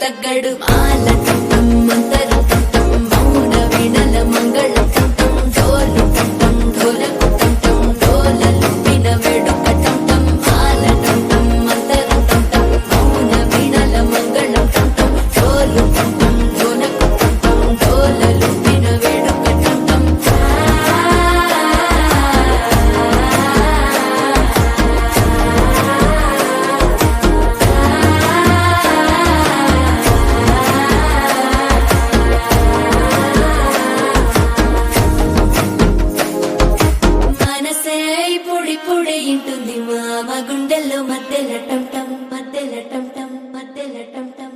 తగ్గడు మాల టం మంతర టం మౌన వీణల మంగళ టం డోలు టం డోలకు టం డోలలు విన వేడుక టం మాల టం మంతర టం మౌన వీణల మంగళ టం డోలు టం డోలకు టం డోలలు విన వేడుక టం మనసే పొడి పొడి ఇంటుంది మామ గుండెల్లో మధ్యల టం టం మధ్యల టం టం మధ్యల టం టం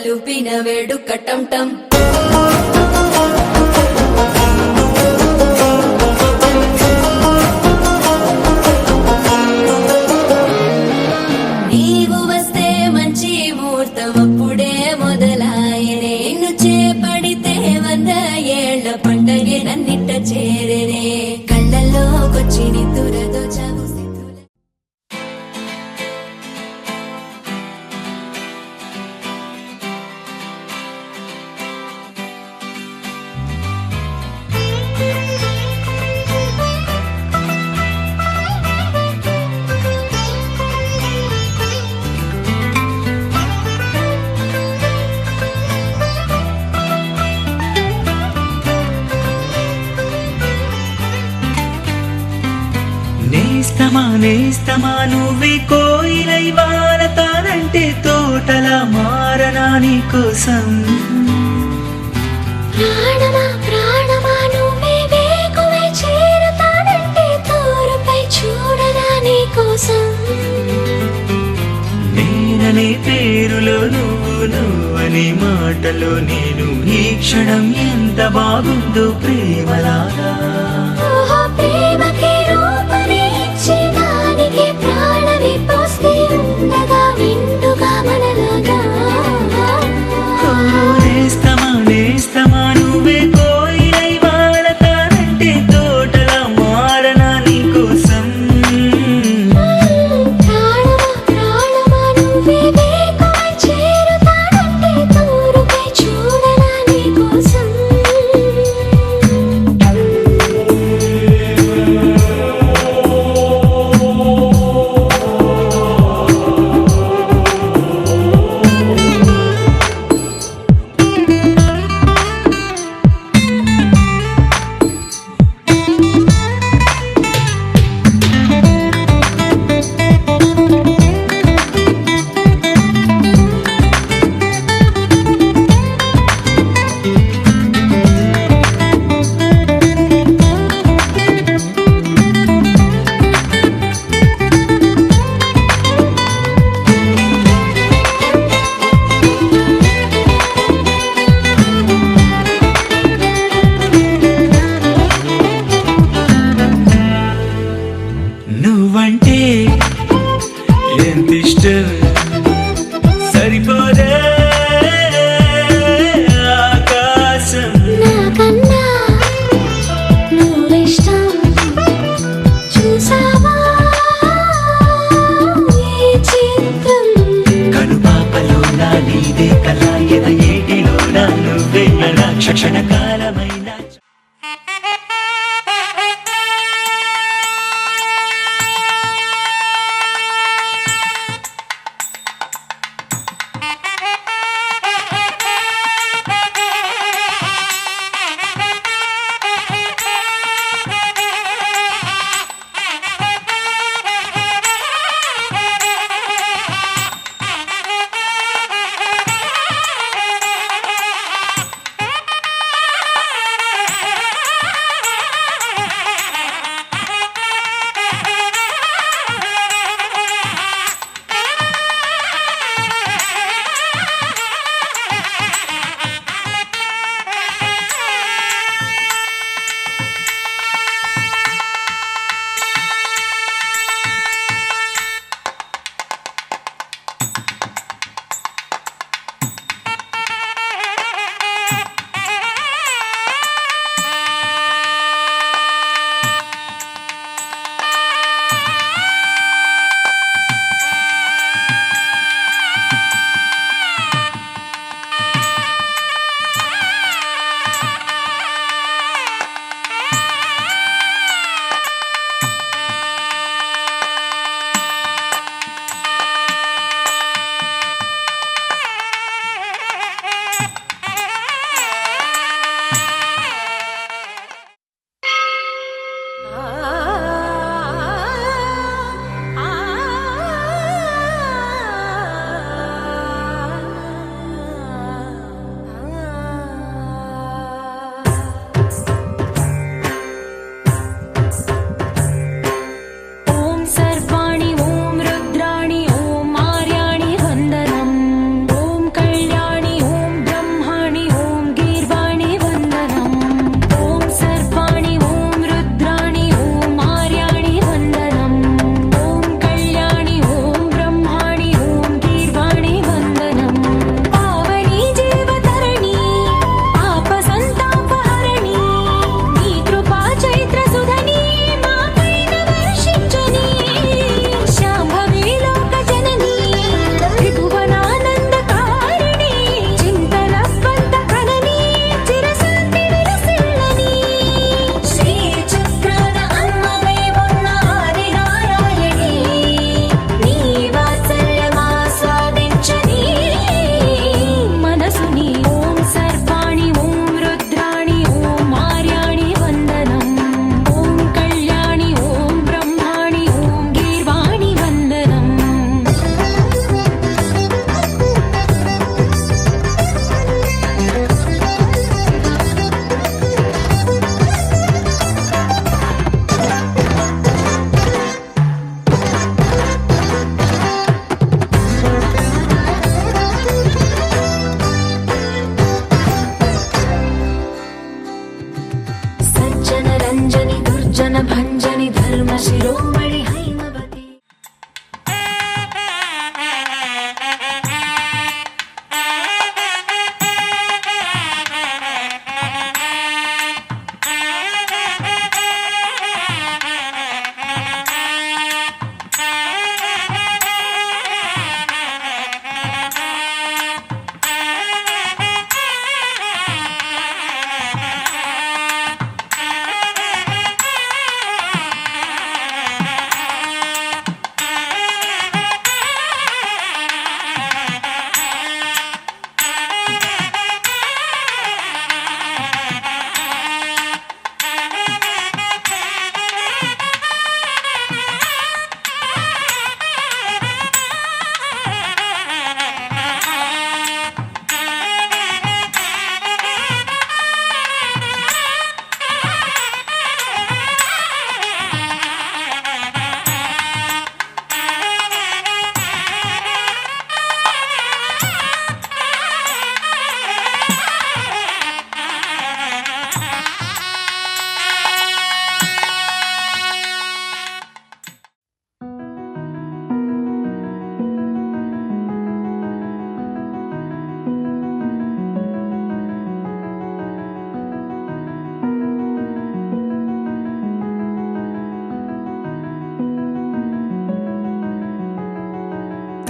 లూపిన వేడుక టం టం నీవు వస్తే మంచి ముహూర్తం అప్పుడే మొదలాయనే నిన్ను చేపడితే 100 ఏళ్ల పండగే నన్నిట్ట చేరేనే కళ్ళల్లోకొచ్చి నిద్దురదో చావు నేస్తమా నువ్వే కోయిలై వారతానంటే తోటలా మారనా నీ కోసం ప్రాణమా ప్రాణమా నువ్వే వేకువై చేరతానంటే తోరుపై చూడనా నీ కోసం నేననే పేరులో నువ్వని మాటలో నేను ఈ క్షణం ఎంత బాగుందో ప్రేమలాగా ప్రేమకి రూపని ఇచ్చి దానికి ప్రాణమి పోస్తే ఉండగా విండుగా మనలాగా నేస్తమా నువ్వే కోయిలై వారతానంటే తోటలా మారనా నీ కోసం ప్రాణమా ప్రాణమా నువ్వే వేకువై చేరతానంటే తోరుపై చూడనా నీ కోసం నువ్వంటే ఎంత ఇష్టం సరిపోదే ఆకాశం నాకన్నా నువ్విష్టం చూసావా ఈ చిత్రం కనుపాపలో నా నీదే కళ ఎద ఏటిలో నా నువ్వే నా క్షణ కాలమైన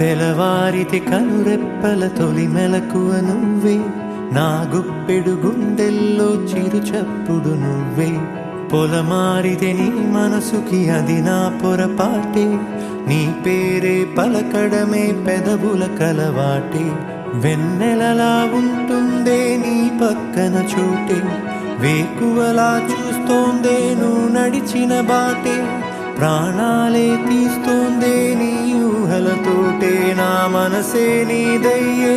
తెలవారితే కనురెప్పల తొలి మెలకువ నువ్వే, నా గుప్పెడు గుండెల్లో చిరు చప్పుడు నువ్వే. పొలమారితే నీ మనసుకి అది నా పొరపాటే, నీ పేరే పలకడమే పెదవుల కలవాటే. వెన్నెలలా ఉంటుందే నీ పక్కన చోటే, వేకువలా చూస్తోందే నువ్వు నడిచిన బాటే. ప్రాణాలే తీస్తోందే నీ ఊహలతోటే, నా మనసే నీదయ్యే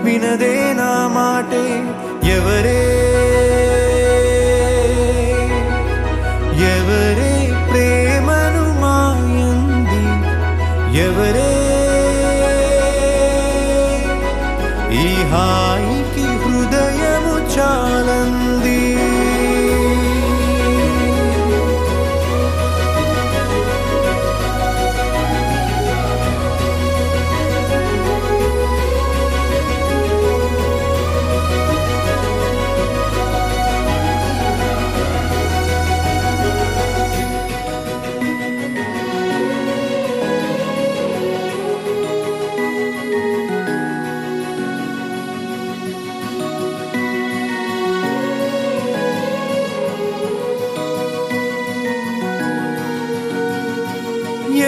వినదే నా మాటే. ఎవరే ఎవరే ప్రేమను మాయంది, ఎవరే ఈ హాయికి హృదయము చాలంది.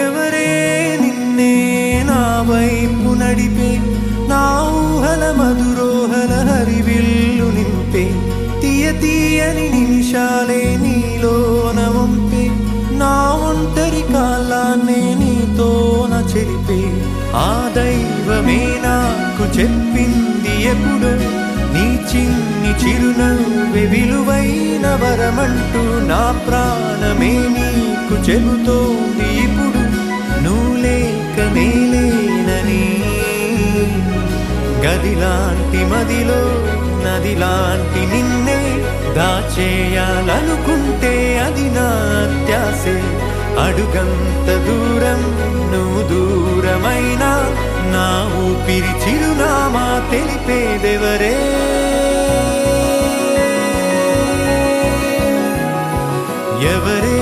ఎవరే నిన్నే నా వైపు నడిపే, నా ఊహల మధురోహల హరివిల్లు నింపే. తీయ తీయని నిమిషాలే నీలోన వంపే, నా ఒంటరి కాలాన్నే నీతోన చెరిపే. ఆ దైవమే నాకు చెప్పింది ఎప్పుడు, నీ చిన్ని చిరునవ్వే విలువైన వరమంటూ. నా ప్రాణమే నీకు చెబుతోంది ఇప్పుడు, నువ్వు లేక నేలేనని. గదిలాంటి మదిలో నదిలాంటి నిన్నే దాచేయాలనుకుంటే అది నా అత్యాసే. అడుగంత దూరం నువ్వు దూరమైనా, నా ఊపిరి చిరునామా తెలిపేదెవరే. ఎవరే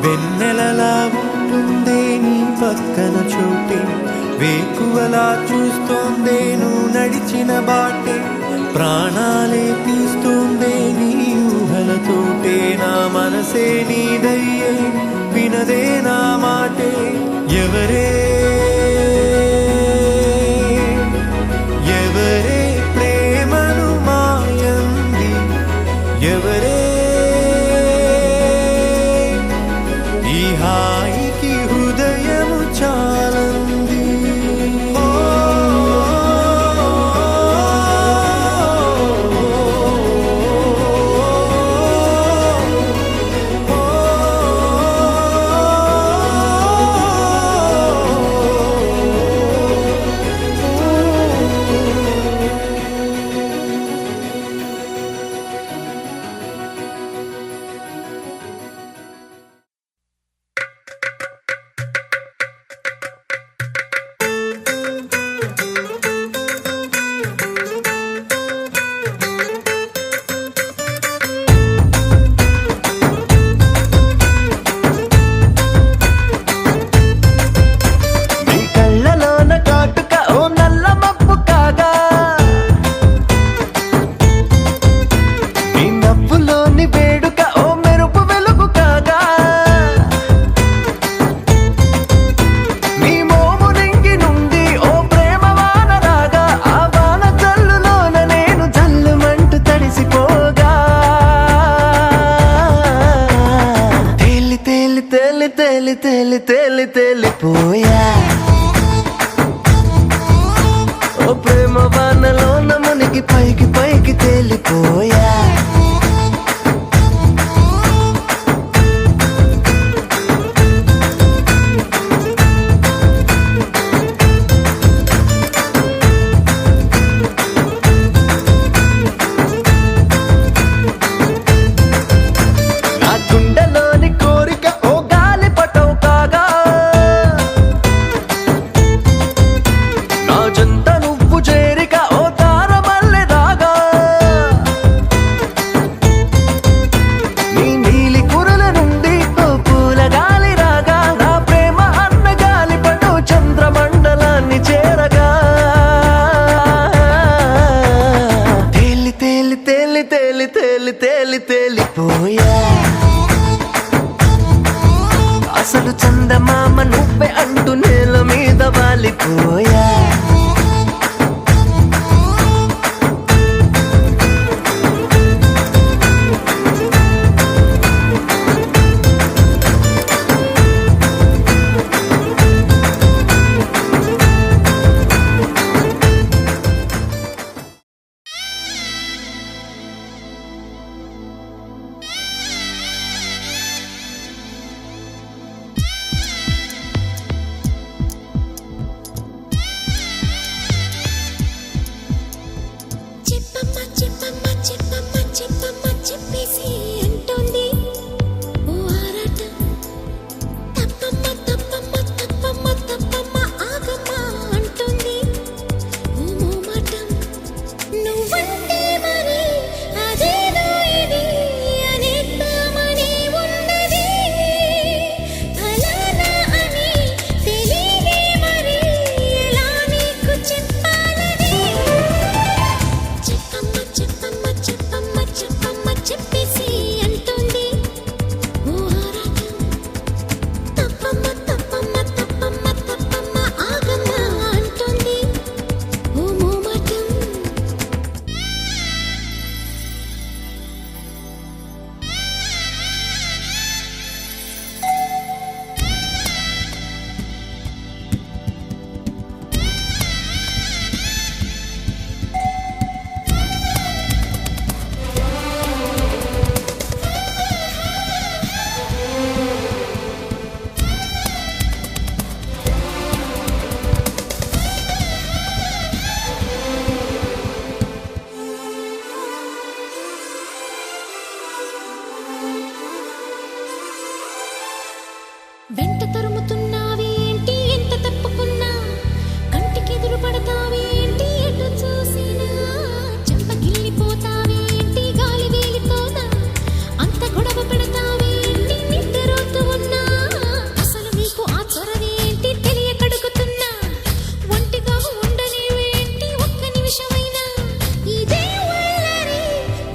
వెన్నెలలా ఉంటుందే నీ పక్కన చోటే, వేకువలా చూస్తోందే నువ్వు నడిచిన బాటే. ప్రాణాలే తీస్తోందే నీ ఊహలతోటే, నా మనసే నీదయ్యే వినదే నా మాటే. ఎవరే ఎవరే ప్రేమను మాయంది, ఎవరే ఈ హాయికి హృదయము చాలంది. పైకి తేలిపోయా నా గుండెలోని కోరిక ఓ గాలి పటం కాగా నా జంట నువ్వు చేరిక ఓ తారమల్లె రాగా నీ నీలి కురల నుండి ఓ పూల గాలి రాగా నా ప్రేమ అన్న గాలి పటం చంద్రమండలాన్ని చేరగా తేలి తేలి తేలి తేలి తేలి తేలి తేలిపోయా అసలు చందమామ నువ్వే అంటూ నేల మీద వాలిపోయా చెప్పమ్మ చెప్పమ్మ చెప్పమ్మ చెప్పమ్మ చెప్పేసి అంటుంది ఓ ఆరాటం తప్పమ్మ తప్పమ్మ తప్పమ్మ తప్పమ్మ ఆగమ్మ అంటుంది ఓ మోమాటం నువ్వంటే మరి అదేదో ఇది అనేద్దామని ఉన్నది ఫలానా అని తెలియదే మరి ఎలా నీకు చెప్పాలని చెప్పమ్మ చెప్పమ్మ చెప్పమ్మ చెప్పమ్మ చెప్పేసి అంటుంది ఓ ఆరాటం తప్పమ్మ తప్పమ్మ తప్పమ్మ తప్పమ్మ ఆగమ్మ అంటుంది ఓ మోమాటం వెంట తరుముతున్నావేంటి ఎంత తప్పుకున్నా కంటికి ఎదురు పడతావేంటి ఎటు చూసినా చెంపగిల్లిపోతావేంటి గాలి వేలితోనా అంత గొడవ పెడతావేంటి నిద్రపోతూ ఉన్నా అసలు నీకు ఆ చొరవేంటి తెలియకడుగుతున్నా ఒంటిగా ఉండనివేంటి ఒక్క నిమిషమైనా ఇదే వల్లరి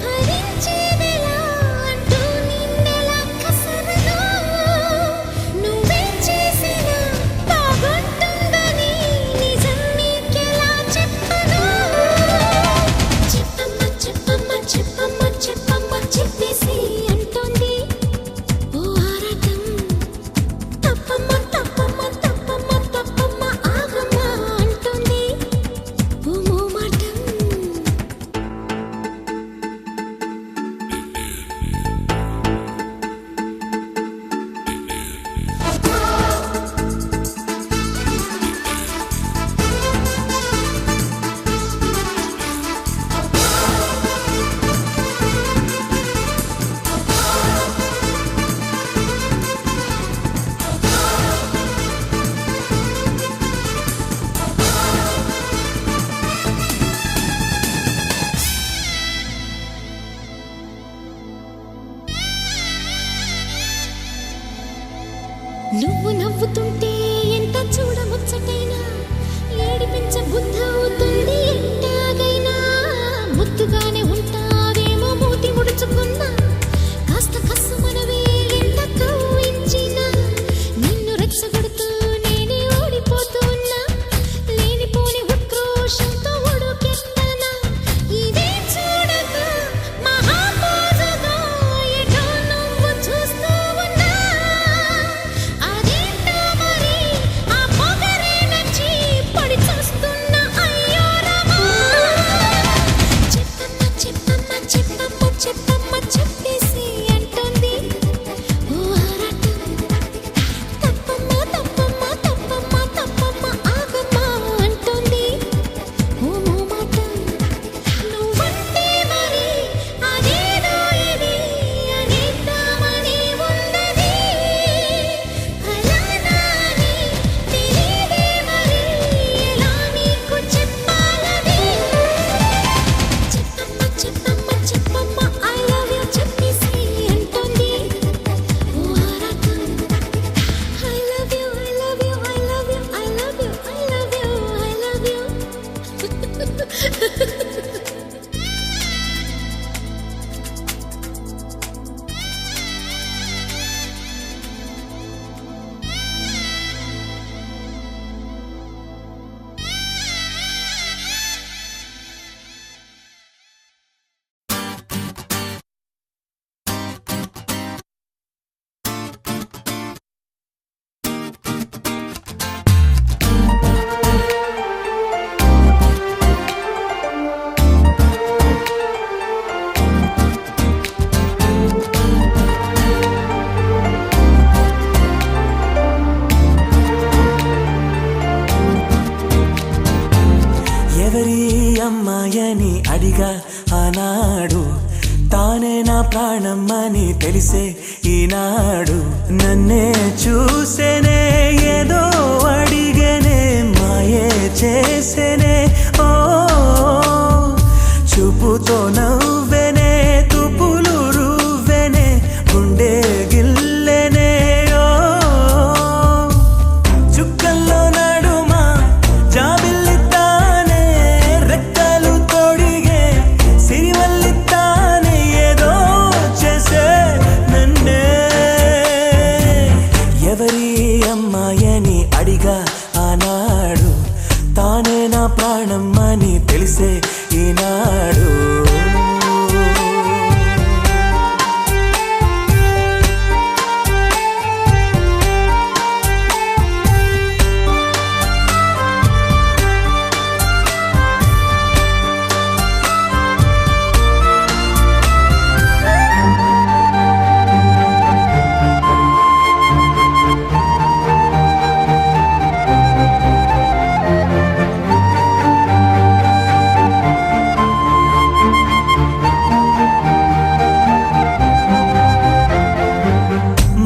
భరించేదెలా అంటూ నిన్నెలా కసరను నువ్వే చేసినా బాగుంటుందని నిజం నీకెలా చెప్పను చెప్పమ్మ చెప్పమ్మ చెప్పమ్మ చెప్పమ్మ చెప్పేసి అంటుంది ఓ ఆరాటం తప్పమ్మ తప్పమ్మ తప్పమ్మ తప్పమ్మ ఆగమ్మ అంటుంది ఓ మోమాటం నువ్వు నవ్వుతుంటే ఎంత చూడముచ్చటైనా ఏడిపించ బుద్ధ అవుతుంది ఎట్టాగైనా ముద్దుగానే ఉంటావేమో మూతి ముడుచుకున్నా కాస్త కస్సు మనవే ఎంత కవ్వించినా నిన్ను రెచ్చగొడుతూ నేనే ఓడిపోతున్నా లేనిపోని ఉక్రోషంతో ఉడుకెత్తనా ఇదే చూడక మహాపోజుగా ఎటో నువ్వు చూస్తూ ఉన్నా అదేంటో మరి ఆ పొగరే నచ్చి పడి చూస్తున్నా ఆనాడు తానే నా ప్రాణం అని తెలిసే ఈనాడు నన్నే చూసేనే ఏదో అడిగేనే మాయే చేసేనే ఓ చూపుతో నవ్వెనే తుపులు రువ్వెనే గుండె గిల్లెనే ఓ చుక్కల్లో నడుమా జాబిల్లితానే రెక్కలు తొడిగే సిరివల్లితానే ఏదో చేసే నన్నే ఎవరి అమ్మాయని అడిగా ఆనాడు తానే నా ప్రాణం అని తెలిసే ఈనాడు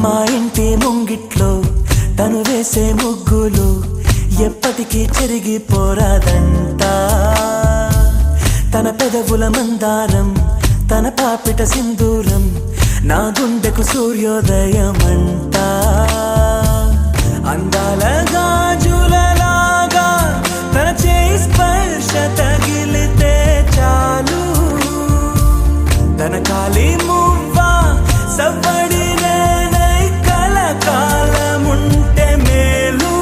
మా ఇంటి ముంగిట్లో తను వేసే ముగ్గులు ఎప్పటికీ చెరిగిపోరాదంట తన పెదవుల మందారం తన పాపిట సింధూరం నా గుండెకు సూర్యోదయమంట అందాల గాజులలాగా తన చేయి స్పర్శ తగిలితే చాలు తన కాలి మువ్వా సవ్వడి కాలముంటే మేలు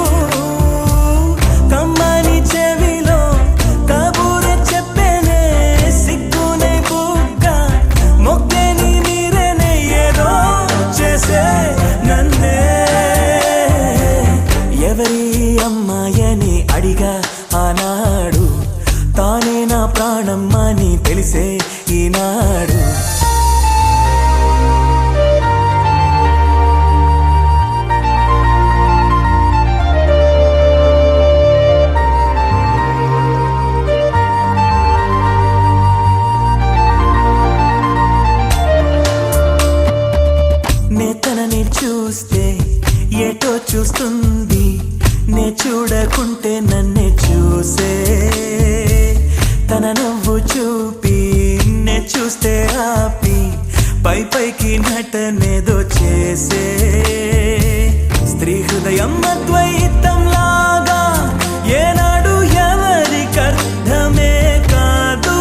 కమ్మని చెవిలో కబూరె చెప్పేనే సిగ్గునే బుగ్గ మొగ్గని మీరేనే ఏదో చేసే నన్నే ఎవరి అమ్మాయని అడిగా ఆనాడు తానే నా ప్రాణం అని తెలిసే ఈనాడు తనని చూస్తే ఏటో చూస్తుంది నే చూడకుంటే నన్నే చూసే తన నవ్వు చూపి నే చూస్తే ఆపి పై పైకి నటనేదో చేసే స్త్రీ హృదయం అద్వైతం లాగా ఏనాడు ఎవరికర్థమే కాదు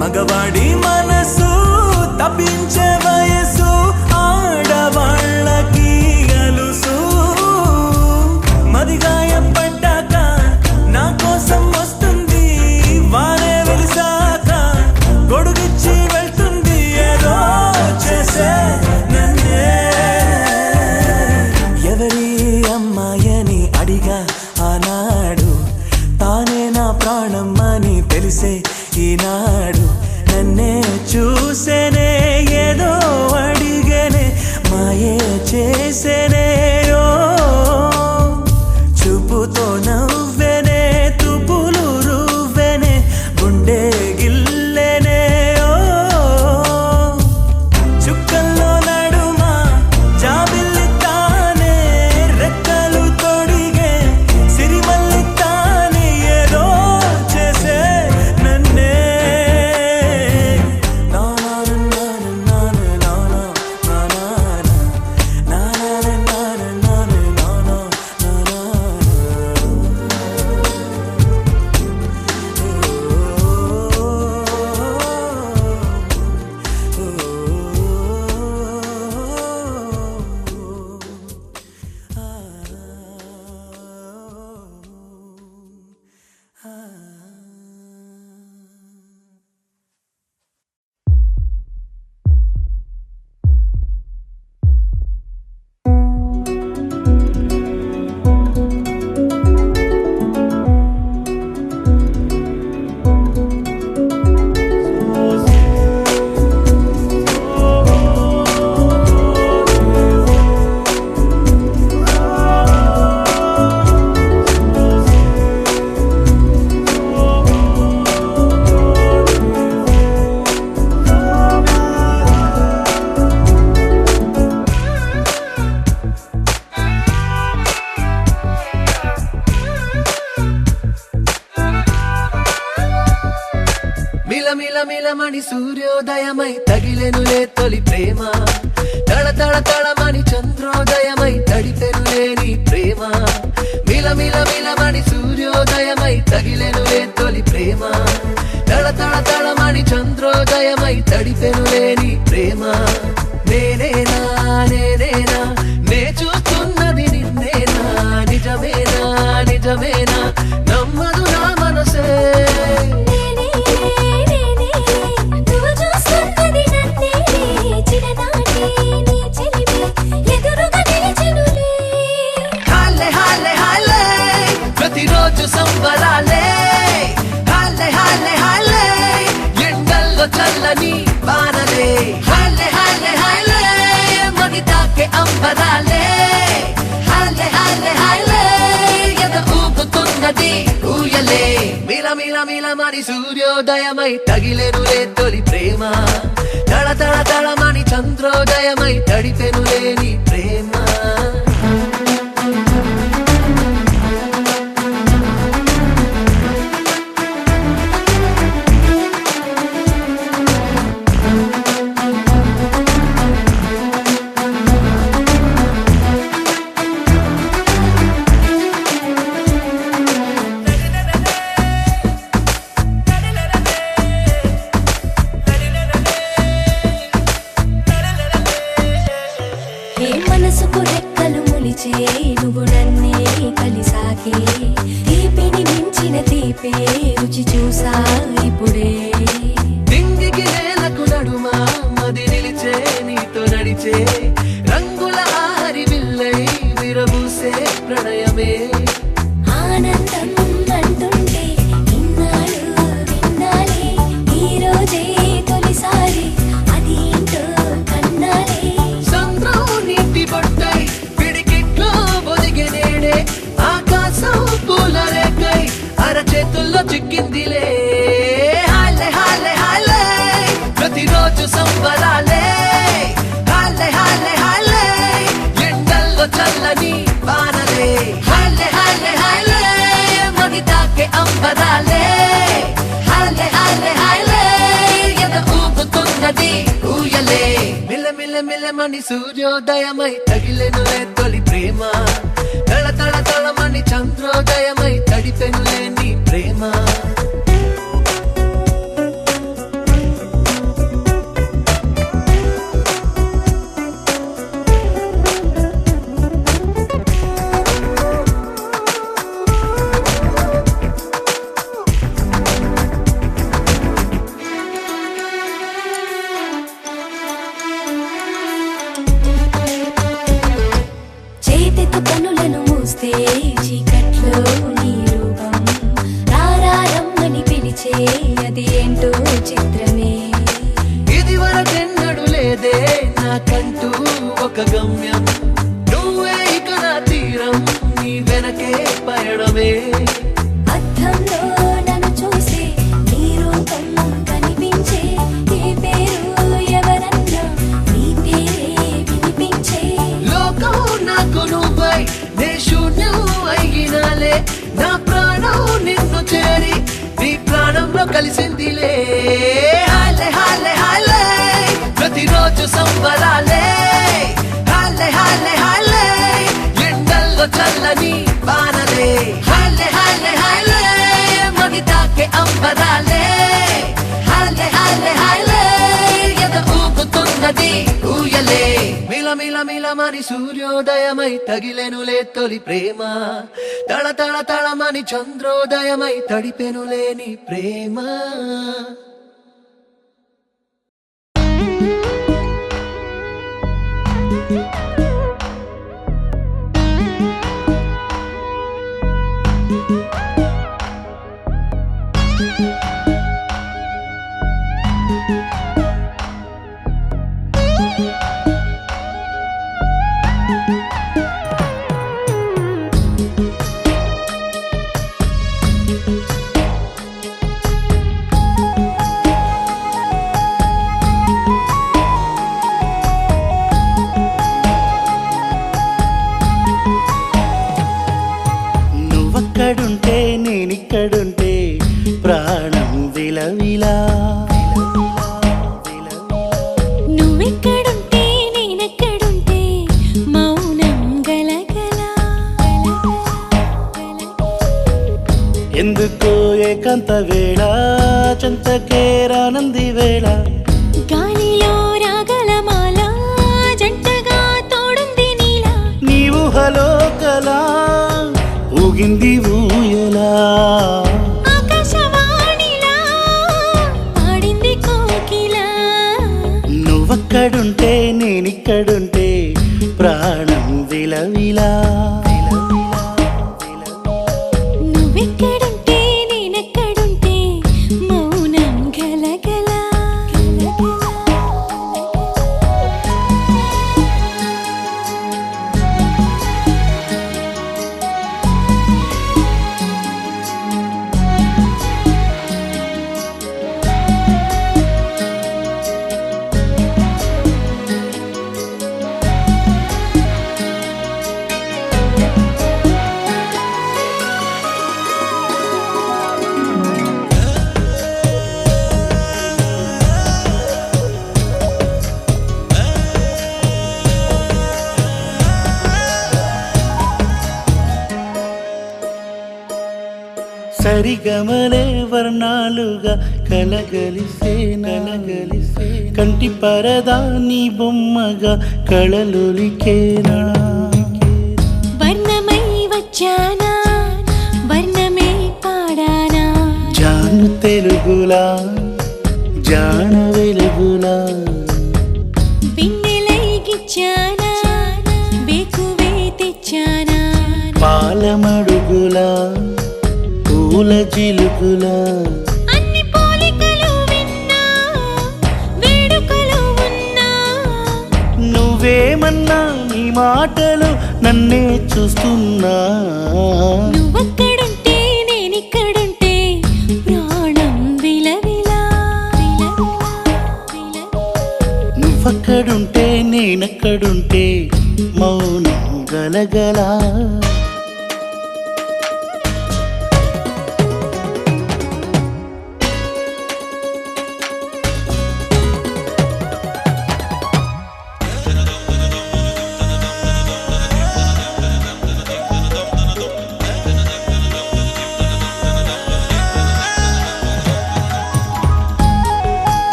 మగవాడి మనసు తప్పించే వయసు ఆడవాళ్ళకి అలుసు మదిగాయపడ్డాక నా కోసం వస్తుంది వారే వెలిసాక గొడుగిచ్చి వెళ్తుంది ఏదో చేసే నన్నే ఎవరి అమ్మాయని అడిగా ఆనాడు తానే నా ప్రాణం అని తెలిసే ఈనాడు నన్నే చూసేనే ఏదో అడిగేనే మాయే చేసేనే ఓ చూపుతో నవ్వెనే తుపులు రువ్వెనే గుండె గిల్లెనే ఓ చుక్కల్లో నడుమా జాబిల్లితానే రెక్కలు తొడిగే సిరివల్లితానే ఏదో చేసే నన్నే నా మిలమిలమని సూర్యోదయమై తగిలెనులే తొలి ప్రేమ తళ తళ తళమని చంద్రోదయమై తడిపెనులే నీ ప్రేమ మిలమిలమని సూర్యోదయమై తగిలెనులే తొలి ప్రేమ తళ తళ తళమని చంద్రోదయమై తడిపెనులే నీ ప్రేమ నేనేనా నేనేనా నే చూస్తున్నది నిన్నేనా నిజమేనా నిజమేనా నమ్మదు నా మనసే నువ్వు చూస్తున్నది నన్నే చిన్ననాటి నీ చెలిమి ఎదురుగా నిలిచెనులే హాలే హాలే హాలే ప్రతిరోజు సంబరాలే హాలే హాలే హాలే ఎండల్లో చల్లని వానలే హాలే హాలే హాలే మది తాకే అంబరాలే హాలే హాలే హాలే ఎద ఊపుతున్నది ఊయలే మిలమని సూర్యోదయమై తగిలెనులే తొలి ప్రేమ తళ తళ తళమని చంద్రోదయమై తడిపెనులే నీ ప్రేమ ఏ మనసుకు రెక్కలు ములిచే నువ్వు నన్నే కలిసాకే తీపిని మించిన తీపే రుచి చూసా ఇప్పుడే దింగికి నేలకు నడుమా మది నిలిచే నీతో నడిచే రంగుల ఆరి విల్లై విరబూసే ప్రణయమే ఆనందం అంటుంటే ఇన్నాళ్ళు విన్నాలే ఈ రోజే తొలిసారి అది ఏంటో కన్నాలే సంద్రం నీటి బొట్టై పిడికిట్లో ఒదిగే నేడే ఆకాశం పూల రేకై అరచేతుల్లో చిక్కిందిలే హాలే హాలే హాలే ప్రతిరోజు సంబరాలే హాలే హాలే హాలే ఎండల్లో చల్లని వానలే హాలే హాలే హాలే మది తాకే అంబరాలే హాలే హాలే హాలే ఎద ఊపుతున్నది ఊయలే మిలమని సూర్యోదయమై తగిలెనులే తొలి ప్రేమ తళ తళ తళమని చంద్రోదయమై తడిపెనులే నీ ప్రేమ చేతితో కనులను మూస్తే చీకట్లో నీ రూపం రారమ్మని పిలిచే అది ఏంటో చిత్రమే ఇది వరకెన్నడు లేదే నాకంటూ ఒక గమ్యం నువ్వే ఇక నా తీరం నీ వెనకే పయడమే అద్దంలో నన్ను చూసి నీ రూపం కనిపించే ఏ పేరు ఎవరన్నా నీ పేరే వినిపించే లోకం నాకు నువ్వై నే శూన్యం అయినాలే నా ప్రాణం నిన్ను చేరి నీ ప్రాణంలో కలిసిందిలే హాలే హాలే హాలే ప్రతిరోజు సంబరాలే హాలే హాలే హాలే ఎండల్లో చల్లని వానలే హాలే హాలే హాలే మది తాకే అంబరాలే హాలే హాలే హాలే ఎద ఊపుతున్నది ఊయలే మిలమని సూర్యోదయమై తగిలెనులే తొలి ప్రేమ తళ తళ తళమని చంద్రోదయమై తడిపెనులే నీ ప్రేమ నువ్వక్కడుంటే నేనిక్కడుంటే ప్రాణం విలవిలా ఏకాంత వేళ చెంతకేరానంది వేళ గాలిలో రాగలమాల జంటగా తోడుంది నీలా నీ ఊహలో కలా ఊగింది ఊయలా ఆకాశవాణిలా పాడింది కోకిలా నువ్వక్కడుంటే నేనిక్కడుంటే ప్రాణం విలవిలా నువ్వెక్కడుంటే నేనెక్కడుంటే మౌనం గలగల సరిగమలే వర్ణాలుగా కలగలిసే నలగలిసే కంటి పరదా నీ బొమ్మగా కళలొలికేనా వర్ణమై వచ్చానా వర్ణమే పాడానా జాను తెలుగులా జాన వెలుగులా బిన్నెలై గిచ్చానా బేకువే తెచ్చానా పాలమడుగులా పూల జిలుగులా అన్ని పోలికలు విన్నా వేడుకలు ఉన్నా నువ్వేమన్నా నీ మాటలు నన్నే చూస్తున్నా నువ్వక్కడుంటే నేనిక్కడుంటే ప్రాణం విలవిలా నువ్వక్కడుంటే నేనక్కడుంటే మౌనం గలగలా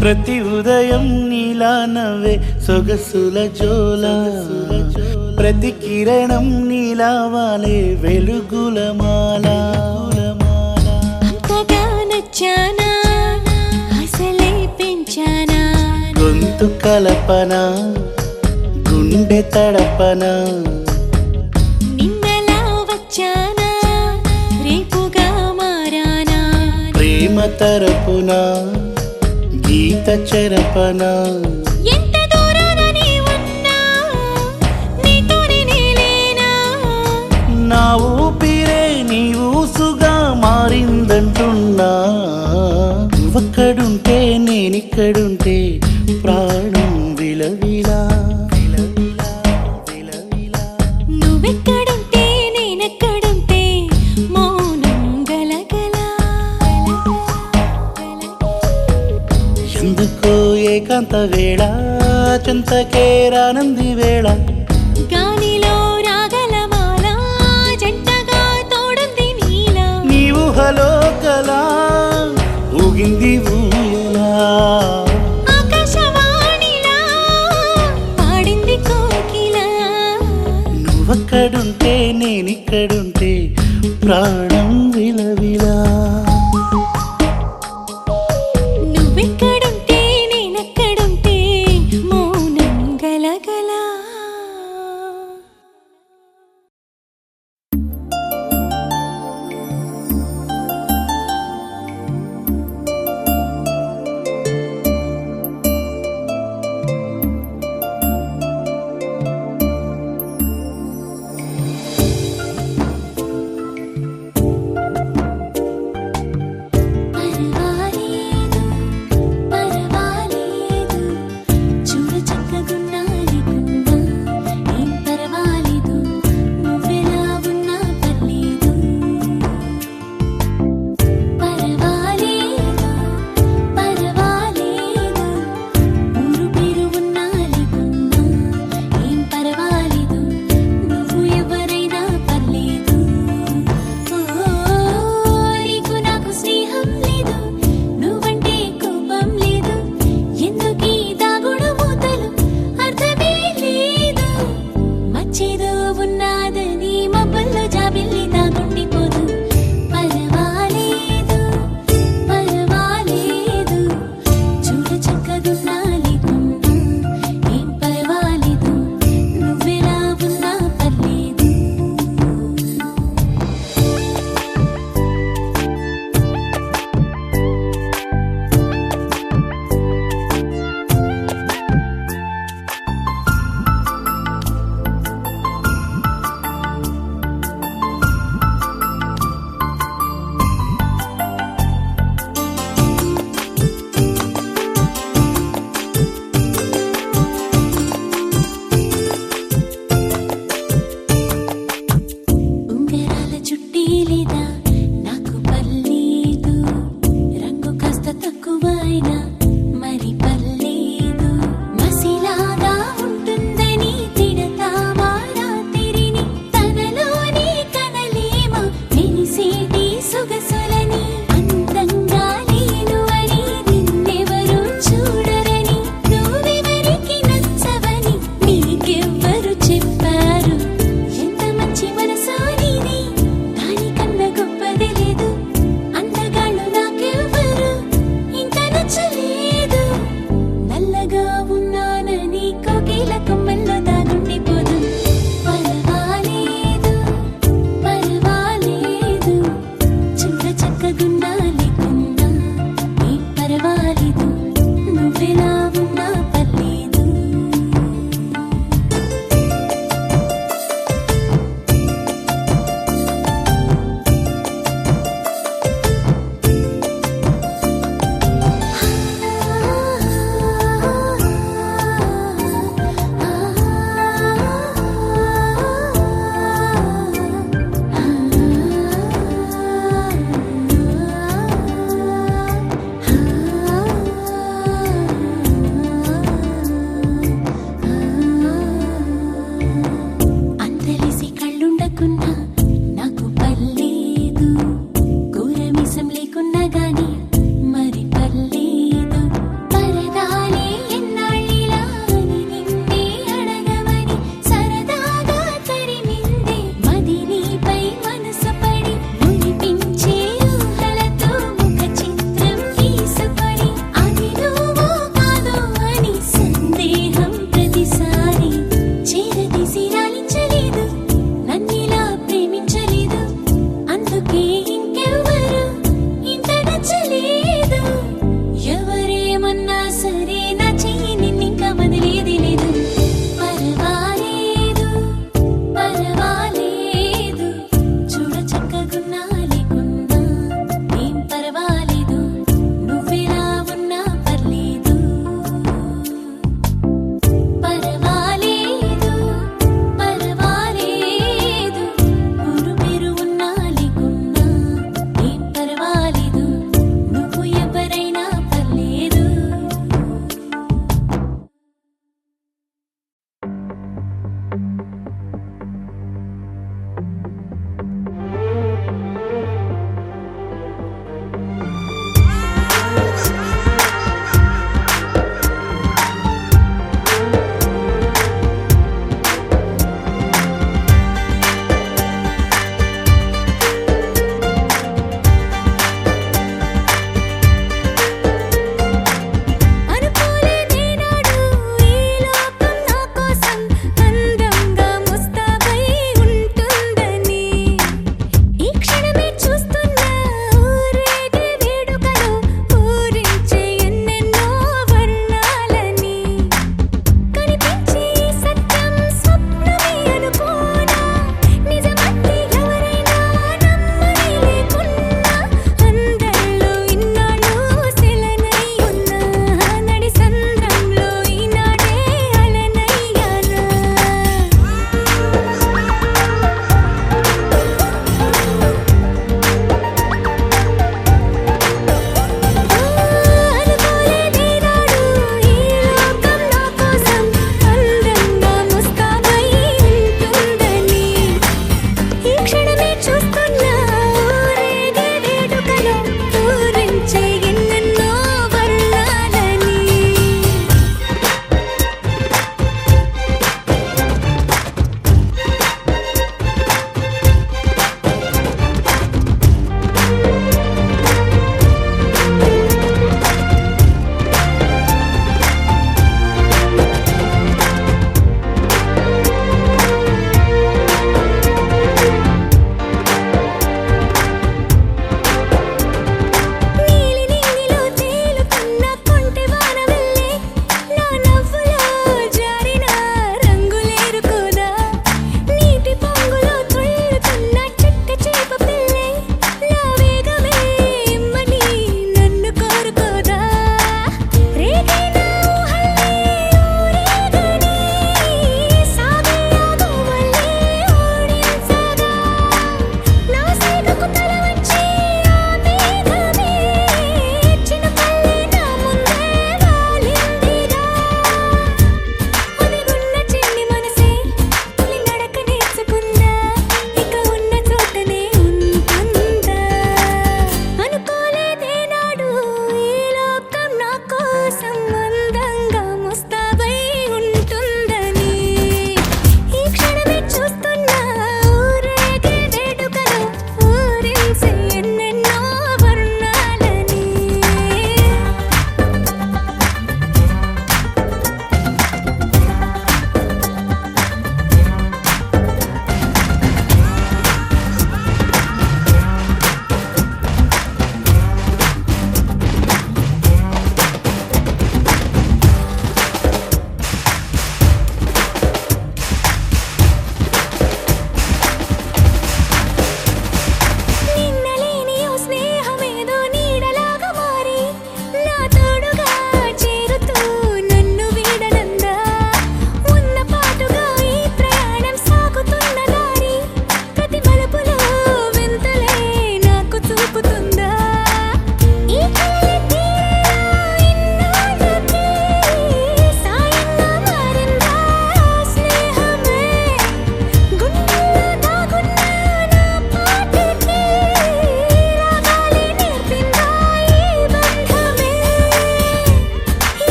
ప్రతి ఉదయం నీలా నవ్వే సొగసుల జోల ప్రతి కిరణం నీలా వాలే వెలుగుల మాల అంతగా నచ్చానా అసలే పెంచానా గొంతు కలపన గుండె తడపన నిన్నలా వచ్చానా రేపుగా మారానా ప్రేమ తరపున గీత చెరపన ఎంత దూరాన నీ ఉన్నా నీతోనే నేలేనా నా ఊపిరే నీ ఊసుగా మారిందంటున్నా నువ్వక్కడుంటే నేనిక్కడుంటే ప్రాణం విలవిలా నువ్వెక్కడుంటే నేనెక్కడుంటే మౌనం గలగల ఎందుకో ఏకాంత వేళ చెంతకేరానంది వేళ గాలిలో రాగలమాల జంటగా తోడుంది నీలా నీ ఊహలో కలా ఊగింది ఊయలా ఆకాశవాణిలా పాడింది కోకిలా నువ్వక్కడుంటే నేనిక్కడుంటే ప్రాణం విలవిలా నువ్వెక్కడుంటే నేనెక్కడుంటే మౌనం గలగల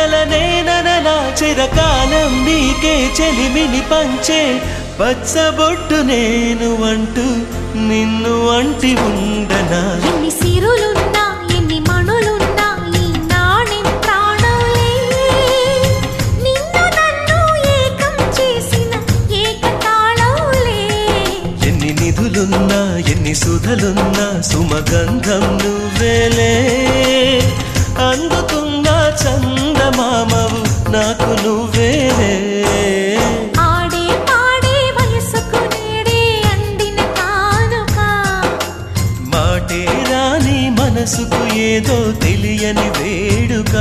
వదలనేనలా చిరకాలం నీకే చెలిమిని పంచే పచ్చబొట్టు నేను అంటూ నిన్ను అంటి ఉండనా ఎన్ని సిరులున్నా ఎన్ని మణులున్నా ఈ నాణెం ప్రాణంలే నిన్ను నన్ను ఏకం చేసిన ఏకతాళంలే ఎన్ని నిధులున్నా ఎన్ని సుధలున్నా సుమగంధం నువ్వేలే అందుతున్న చందమామవు నాకు నువ్వేలే ఆడే పాడే వయసుకు నేడే అందిన కానుక మాటే రాని మనసుకు ఏదో తెలియని వేడుక